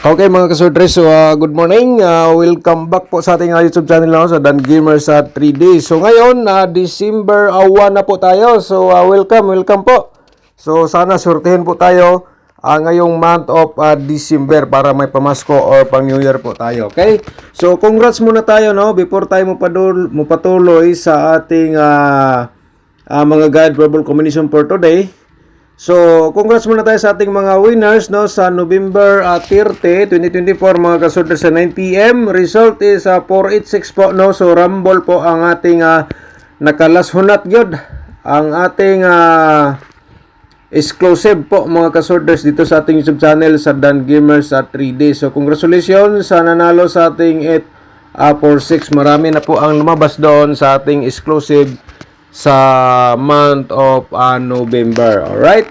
Okay mga kasordres, so good morning. Welcome back po sa ating YouTube channel sa Dan Gamer sa 3D. So ngayon, December 1 na po tayo. So welcome po. So sana surtihin po tayo ngayong month of December para may pamasko or pang New Year po tayo. Okay? So congrats muna tayo before tayo patuloy sa ating mga guide verbal combination for today. So, congrats muna tayo sa ating mga winners sa November 30, 2024 mga kasorder sa 9 PM. Result is 486 po So, rumble po ang ating nakalas-hunat gyud. Ang ating exclusive po mga kasorders dito sa ating YouTube channel sa Dan Gamers 3D. So, congratulations sa nanalo sa ating 846. Marami na po ang lumabas doon sa ating exclusive sa month of November. Alright?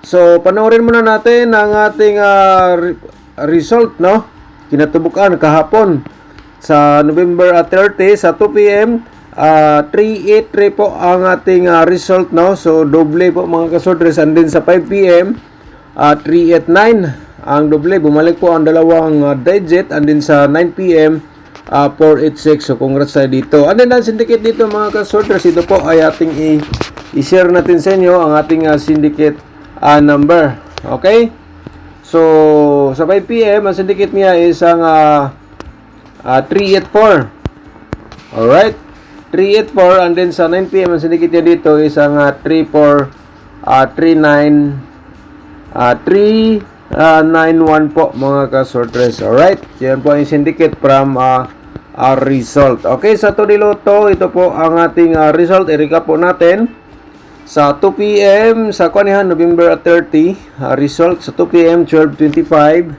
So, panoorin muna natin ang ating result, kinatubukan kahapon sa November 30 sa 2 PM. 383 po ang ating result, So, doble po mga kasordres. And din sa 5 PM, 389 ang doble. Bumalik po ang dalawang digit. And din sa 9 PM, 486. So, congrats tayo dito. And then, ang syndicate dito mga ka-sorters, ito po ay ating i-share natin sa inyo ang ating syndicate number. Okay? So, sa 5 PM, ang syndicate niya is ang 384. Alright? 384. And then, sa 9 PM, ang syndicate niya dito is ang 3439 391 po mga ka-sorters. Alright? Yan po ang syndicate from result. Okay, sa Todiloto, ito po ang ating result. I-recap po natin. Sa 2 PM, sa Kanihan, November 30, result sa 2 PM, 1225.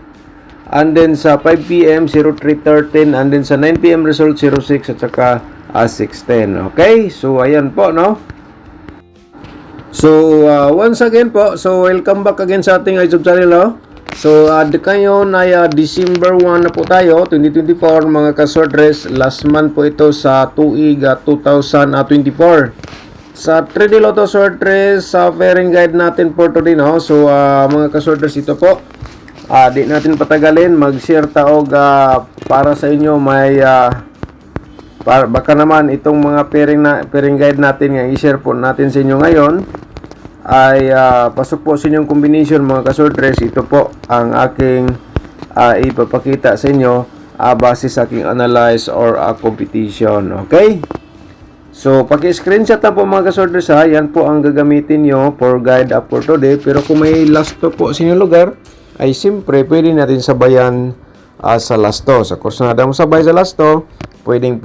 And then sa 5 PM, 0313. And then sa 9 PM, result 06 at saka 610. Okay, so ayan po, So, once again po, so welcome back again sa ating YouTube channel, So, ngayon ay December 1 na po tayo, 2024 mga kasordres. Last month po ito sa tuig 2024. Sa 3D Lotto Sortres, sa pairing guide natin for today, So, mga kasordres, ito po. Di natin patagalin, mag-share taog para sa inyo may baka naman itong mga pairing guide natin nga i-share po natin sa inyo ngayon ay pasok po sa inyong combination mga kasordres. Ito po ang aking ipapakita sa inyo base sa aking analyze or competition. Okay? So, paki-screenshot na po mga kasordres yan po ang gagamitin nyo for guide up for today. Pero kung may lasto po sa inyong lugar, ay siyempre pwede natin sabayan sa lasto. Sa course na mo sabay sa lasto, pwede,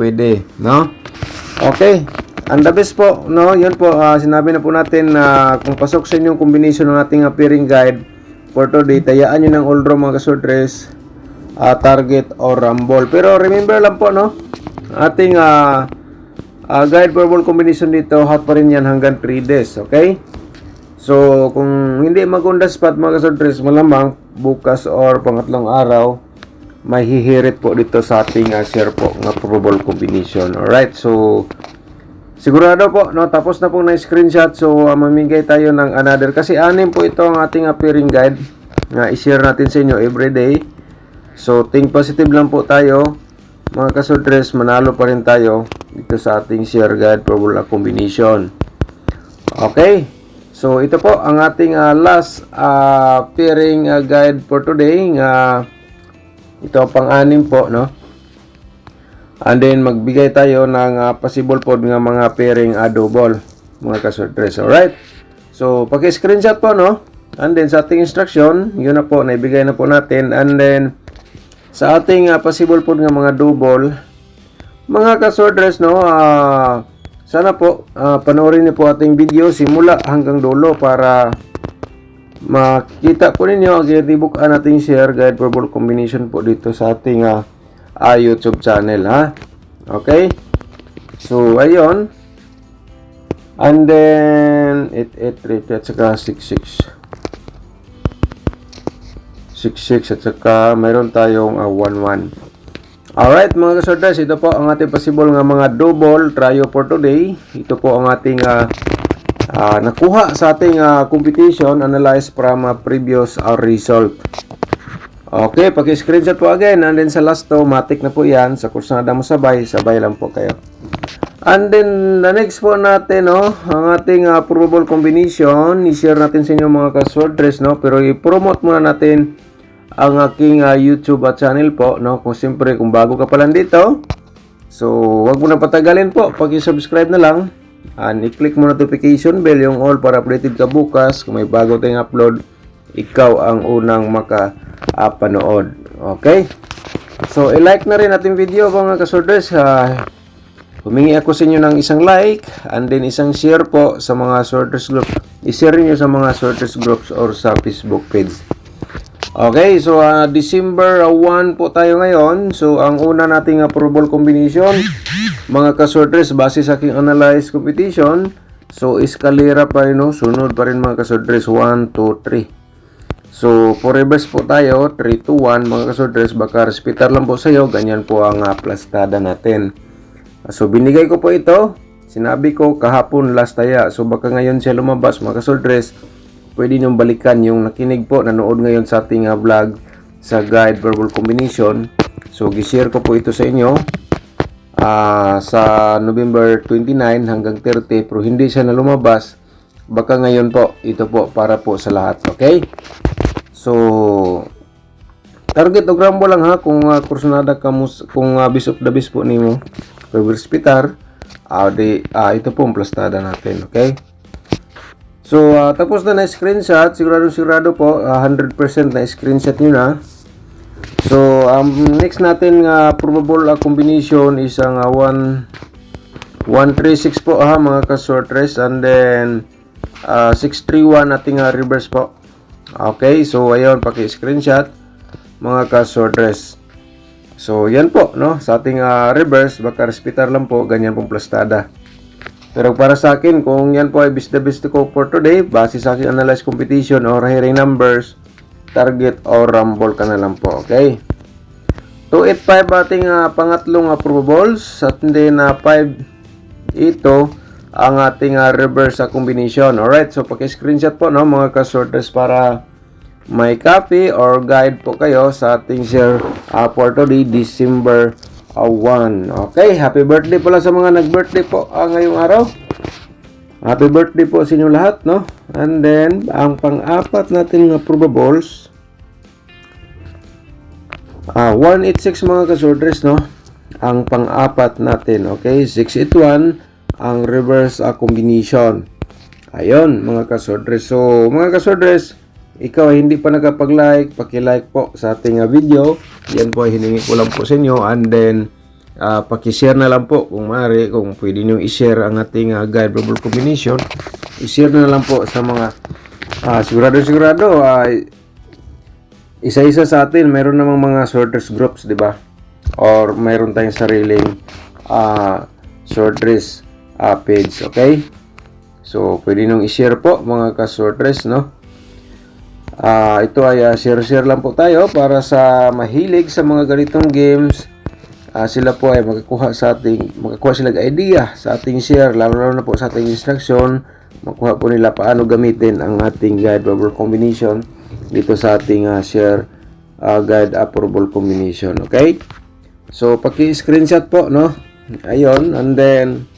Okay. And the best po, yun po, sinabi na po natin na kung pasok sa inyong combination ng ating pairing guide for today, tayaan nyo ng all draw mga kasordres, target or rumble. Pero remember lang po, ating guide for ball combination dito, hot pa rin yan hanggang 3 days, okay? So, kung hindi magunda spot mga kasordres, malamang bukas or pangatlong araw, may hihirit po dito sa ating share po ng probable combination. Alright, so sigurado po, tapos na po na screenshot. So, mamigay tayo ng another. Kasi anim po ito ang ating pairing guide na i-share natin sa inyo everyday. So, think positive lang po tayo. Mga kasordres, manalo pa rin tayo dito sa ating share guide probable combination. Okay. So, ito po ang ating last pairing guide for today. Ito pang-anim po, And then, magbigay tayo ng possible po ng mga pairing double, mga kasordres. Alright? So, paki-screenshot po, And then, sa ating instruction, yun na po, naibigay na po natin. And then, sa ating possible po ng mga double, mga kasordres, sana po, panoorin niyo po ating video simula hanggang dulo para makikita po ninyo ang ginatibukan nating share guide for ball combination po dito sa ating YouTube channel, Okay? So, ayun. And then, 883 at saka 66. 66 at saka mayroon tayong 11. Alright mga kasorders, ito po ang ating possible nga mga double trio for today. Ito po ang ating nakuha sa ating competition analyzed from previous result. Okay, paki-screenshot po again. And then sa last to, matik na po yan. Sa kursunada mo sabay lang po kayo. And then, the next po natin, no, ang ating probable combination. I-share natin sa inyo mga ka-swordress, no. Pero i-promote muna natin ang aking YouTube channel po, no. Kung siyempre, kung bago ka pa lang dito, so, wag mo na patagalin po. Paki-subscribe na lang. And i-click mo notification bell, yung all, para updated ka bukas. Kung may bago tayong upload, ikaw ang unang makapanood. Okay? So, i-like na rin ating video mga ka-swordress. Humingi ako sa inyo ng isang like and then isang share po sa mga swordress group. I-share niyo sa mga swordress groups or sa Facebook page. Okay, so December 1 po tayo ngayon. So, ang una nating probable combination, mga ka-swordress, base sa aking analyze competition, so, eskalera pa rin, no? Sunod pa rin mga ka-swordress, 1, 2, 3. So, for reverse po tayo, 3, 2, 1, mga ka-swordress, baka respitar lang po sa'yo, ganyan po ang plastada natin. So, binigay ko po ito, sinabi ko kahapon last taya, so baka ngayon siya lumabas, mga ka-swordress, pwede niyong balikan yung nakinig po, nanood ngayon sa ating vlog sa guide verbal combination. So, gishare ko po ito sa inyo sa November 29 hanggang 30, pero hindi siya na lumabas, baka ngayon po, ito po para po sa lahat, okay? So, target o grambo lang ha, kung kursunada ka mo, kung Bishop Dabis po nimo, kung hospital, ito po ang plastada natin, okay? So, tapos na screenshot, sigurado po, 100% na screenshot nyo na. So, next natin probable combination is ang 136 po mga ka-swordress, and then 631 ating reverse po. Okay, so ayun, paki-screenshot mga ka-swordress. So, yan po, no? Sa ating reverse, baka respitar lang po, ganyan pong plastada. Pero para sa akin, kung yan po ay best ko for today, base sa aking analyze competition or hearing numbers, target or rumble ka na lang po, okay? 285 ating pangatlong probables, at then 5 ito ang ating reverse combination. Alright, so paki-screenshot po, no, mga ka-swordress, para may copy or guide po kayo sa ating share for today, December 1. Okay, happy birthday pala sa mga nag-birthday po ngayong araw. Happy birthday po sa inyo lahat, no? And then, ang pang-apat natin probables, 186 mga ka-swordress, no? Ang pang-apat natin, okay? 681 ang reverse combination. Ayun, mga ka-swordress. So, mga ka-swordress, ikaw ay hindi pa nakapag-like, paki-like po sa ating video. Yan po ay hiningi ko lang po sa inyo. And then, paki-share na lang po kung maaari, kung pwede nyo i-share ang ating guide verbal combination. I-share na lang po sa mga sigurado. Isa-isa sa atin, mayroon namang mga swordress groups, di ba? Or mayroon tayong sariling swordress page, okay? So, pwede nung i-share po mga ka-swordress, no? Ito ay share lang po tayo para sa mahilig sa mga ganitong games. Sila po ay makakuha sila ng idea sa ating share, lalo na po sa ating instruction. Makuha po nila paano gamitin ang ating guide verbal combination dito sa ating share guide verbal combination, okay? So, paki-screenshot po, no? Ayun, and then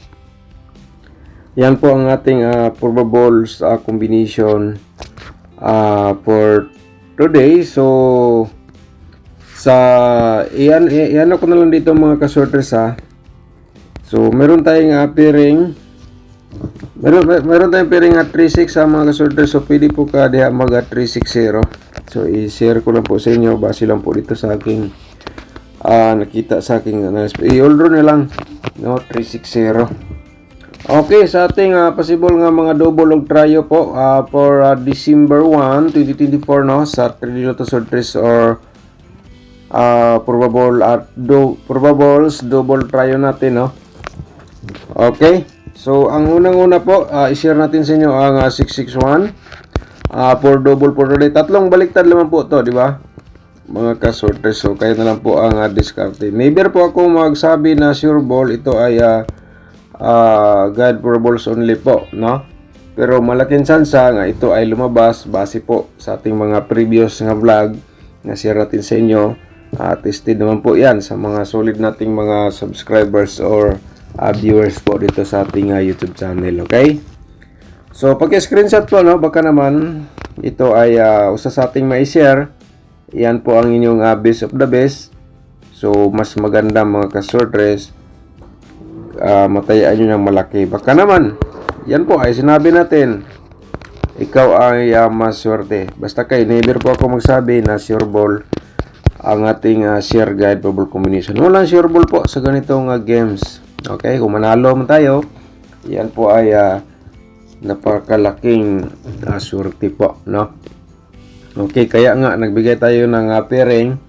yan po ang ating probables combination for today. So, iyan ako na lang dito mga ka-sorters ha. So, meron tayong pairing. Meron tayong pairing 36 mga ka-sorters. So, pwede po ka diha mag 360. So, i-share ko lang po sa inyo. Base lang po dito sa aking nakita sa aking i-all na lang, no, 360. Okay, sa ating possible nga mga double og tryo po for December 1, 2024, no, sa 3 Lotto sorters or probables double tryo natin, no. Okay, so ang unang-una po, i-share natin sa inyo ang 661 for double for today. Tatlong baliktad naman po to, di ba? Mga ka-sorters, so kaya na lang po ang discarte. Never po ako magsabi na sure ball, ito ay guide probables only po, no? Pero malaking sansa nga ito ay lumabas base po sa ating mga previous nga vlog na-share natin sa inyo. Tested naman po yan sa mga solid nating mga subscribers or viewers po dito sa ating YouTube channel. Okay? So, pag-screenshot po, no, baka naman ito ay usa sa ating ma-share. Yan po ang inyong best of the best. So, mas maganda mga ka-shortress. Matayaan nyo ng malaki. Baka naman, yan po ay sinabi natin, ikaw ay maswerte. Basta kayo, never po ako magsabi na sure ball ang ating share guide for ball combination. Walang sure ball po sa ganitong games. Okay, kung manalo man tayo, yan po ay napakalaking swerte po, no? Okay, kaya nga nagbigay tayo ng pairing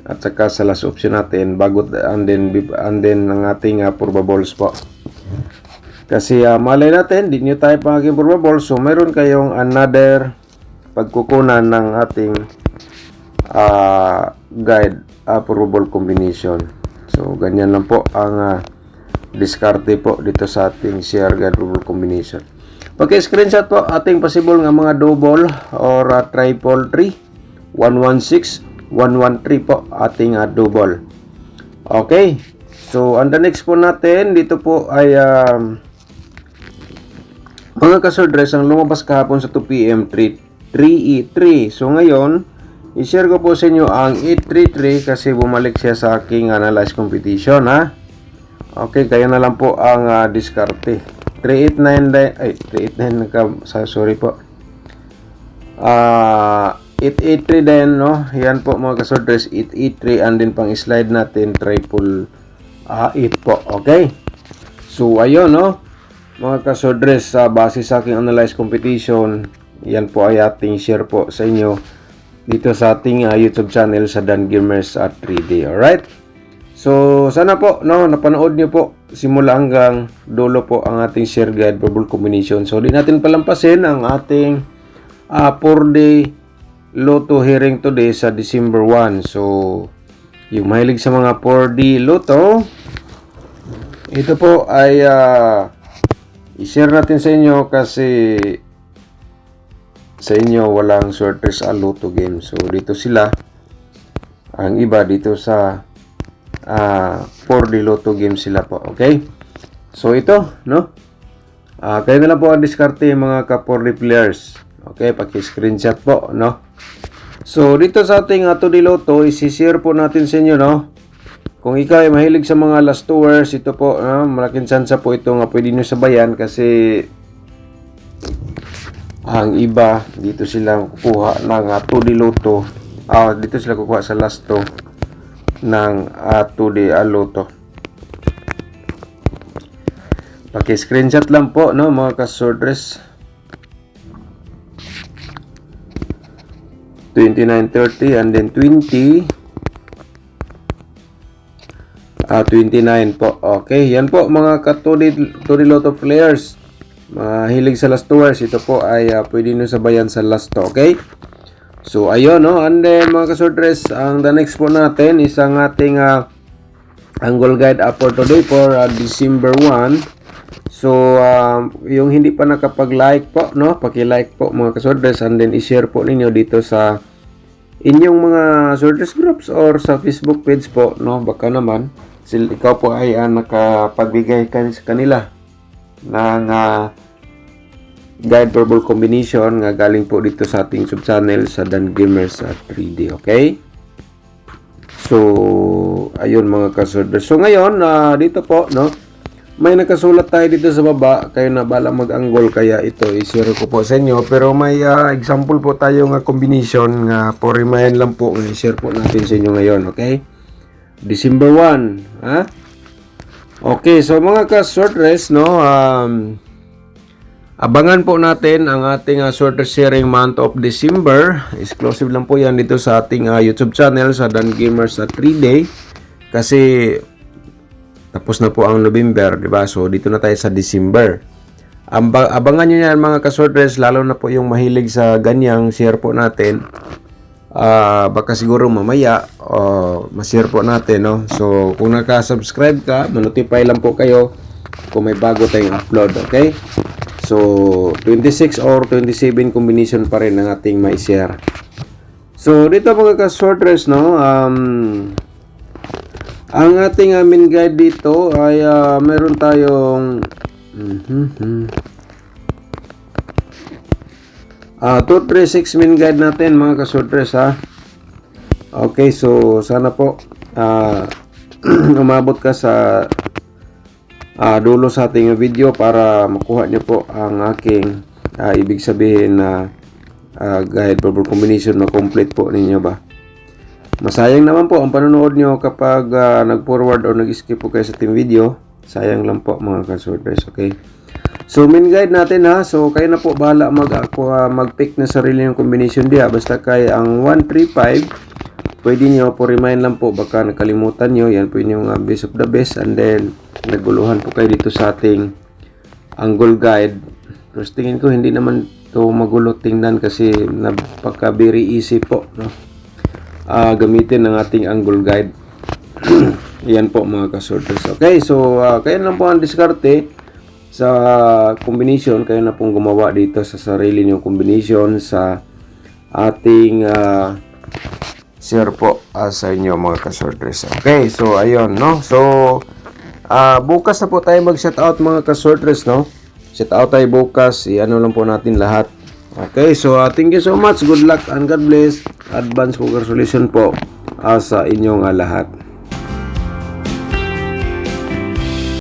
at saka sa last option natin bago and then ng ating probables po. Kasi malay natin, di nyo tayo pangaging probables, so meron kayong another pagkukunan ng ating guide probable combination. So ganyan lang po ang diskarte po dito sa ating share guide probable combination. Pag-screenshot po ating possible nga mga double or triple 3, 116, 113 po ating double. Okay. So, on the next po natin, dito po ay mga ka-shortress ang lumabas kahapon sa 2 PM 3E3. So, ngayon, i-share ko po sa inyo ang 833 kasi bumalik siya sa aking analyze competition, ha? Okay, kaya na lang po ang diskarte. 389 sorry po. 883 din, no? Yan po mga ka-shortress, 883 and then pang slide natin triple 8 po. Okay? So ayun, no? Mga ka-shortress, base sa aking analyze competition, yan po ay ating share po sa inyo dito sa ating YouTube channel sa Dan Gamers at 3D. Alright? So sana po, no, napanood niyo po simula hanggang dulo po ang ating share guide for ball combination. So di natin palampasin ang ating 4-day Lotto hearing today sa December 1. So, yung mahilig sa mga 4D Lotto, ito po ay i-share natin sa inyo kasi sa inyo walang shorters Lotto game. So, dito sila. Ang iba dito sa 4D Lotto game sila po. Okay? So, ito, no? Kaya na lang po ang diskarte mga ka-4D players. Okay, paki-screenshot po, no? So, dito sa ating 2D Lotto, isi-share po natin sa inyo, no? Kung ikaw ay mahilig sa mga last tours, ito po, malaking tsansa po ito nga pwede nyo sabayan kasi ang iba, dito sila kukuha ng 2D Lotto. Dito sila kukuha sa last to ng 2D Lotto. Paki-screenshot lang po, no, mga ka-shortress. 29, 30, and then 20. 29 po. Okay, yan po mga ka-2D Lotto players. Mahilig sa last tours, ito po ay pwede nyo sabayan sa last to. Okay? So, ayun, no? And then mga ka-shortress, ang the next po natin is ang ating angle guide for today for December 1. So, yung hindi pa nakapag-like po, no? Paki-like po mga ka-shortress and then i-share po ninyo dito sa inyong mga shortress groups or sa Facebook page po, no? Baka naman, ikaw po ay nakapagbigay sa kanila ng guide verbal combination nga galing po dito sa ating sub-channel sa Dan Gamers at 3D. Okay? So, ayun mga ka-shortress. So, ngayon, dito po, no? May nakasulat tayo dito sa baba, kayo na bala mag-angle kaya ito i-share ko po sa inyo. Pero may example po tayo nga combination nga for remind lang po, i-share po natin sa inyo ngayon, okay? December 1, ha? Okay, so mga ka-shortress, no, abangan po natin ang ating shortress sharing month of December. Exclusive lang po yan dito sa ating YouTube channel sa Dan Gamers at 3D. Kasi tapos na po ang November, di ba? So, dito na tayo sa December. Abangan nyo yan mga ka-shortress, lalo na po yung mahilig sa ganyang share po natin. Baka siguro mamaya, ma-share po natin, no? So, kung naka-subscribe ka, ma-notify lang po kayo kung may bago tayong upload, okay? So, 26 or 27 combination pa rin ang ating ma-share. So, dito mga ka-sortress, no, ang ating main guide dito ay meron tayong 236 main guide natin mga ka-sortress, ha. Okay, so sana po umabot ka sa dulo sa ating video para makuha nyo po ang aking ibig sabihin na guide for combination na complete po ninyo ba. Masayang naman po ang panonood nyo kapag nag-forward o nag-skip po kayo sa ating video. Sayang lang po mga ka-sortress, okay? So main guide natin, ha. So kayo na po bahala mag-pick na sarili yung combination diya. Basta kay ang 135, pwede nyo po remind lang po, baka nakalimutan nyo. Yan po yung best of the best. And then naguluhan po kayo dito sa ating angle guide. Pero tingin ko hindi naman to magulo tingnan kasi napaka very easy po, no? Gamitin ng ating angle guide. Yan po mga ka-sorters. Okay, so kayo lang po ang diskarte sa combination. Kayo na pong gumawa dito sa sarili niyong combination sa ating share po sa inyo mga ka-sorters. Okay, so ayun, no? So bukas na po tayo mag-shoutout mga ka-sorters, no? Shoutout tayo bukas, i-ano lang po natin lahat. Okay, so thank you so much. Good luck and God bless. Advance congratulations po sa inyong lahat.